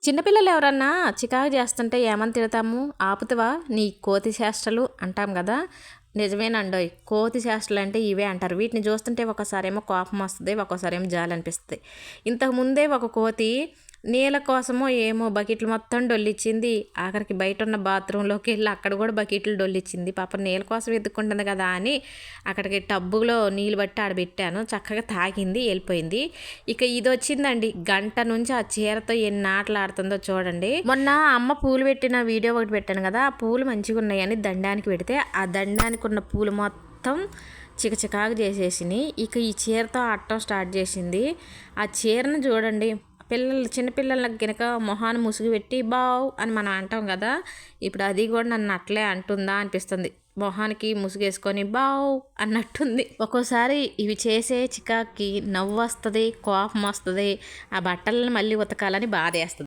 చిన్నపిల్లలు ఎవరన్నా చికాకు చేస్తుంటే ఏమని తిడతాము? ఆపుతావా నీ కోతి చేష్టలు అంటాం కదా. నిజమేనండోయ్, కోతి చేష్టలు అంటే ఇవే అంటారు. వీటిని చూస్తుంటే ఒకసారేమో కోపం వస్తుంది, ఒక్కోసారేమో జాలి అనిపిస్తుంది. ఇంతకుముందే ఒక కోతి నీళ్ళ కోసమో ఏమో బకెట్లు మొత్తం డొల్లిచ్చింది. ఆఖరికి బయట ఉన్న బాత్రూంలోకి వెళ్ళి అక్కడ కూడా బకెట్లు డొల్లిచ్చింది. పాప నీళ్ళ కోసం ఎత్తుకుంటుంది కదా అని అక్కడికి టబ్బులో నీళ్ళు బట్టి ఆడబెట్టాను. చక్కగా తాగింది, వెళ్ళిపోయింది. ఇక ఇది వచ్చిందండి, గంట నుంచి ఆ చీరతో ఎన్ని ఆటలు ఆడుతుందో చూడండి. మొన్న అమ్మ పూలు పెట్టిన వీడియో ఒకటి పెట్టాను కదా, ఆ పూలు మంచిగా ఉన్నాయని దండానికి పెడితే ఆ దండానికి ఉన్న పూలు మొత్తం చికచికాకు చేసేసినాయి. ఇక ఈ చీరతో ఆడటం స్టార్ట్ చేసింది. ఆ చీరను చూడండి, చిన్నపిల్లలకు గనక మొహాన్ని ముసుగు పెట్టి బావ్ అని మనం అంటాం కదా, ఇప్పుడు అది కూడా నన్ను అట్లే అంటుందా అనిపిస్తుంది. మొహానికి ముసుగేసుకొని బావ్ అన్నట్టుంది. ఒక్కోసారి ఇవి చేసే చికాకి నవ్వు వస్తుంది, కోపం వస్తుంది, ఆ బట్టలను మళ్ళీ ఉతకాలని బాధేస్తుంది.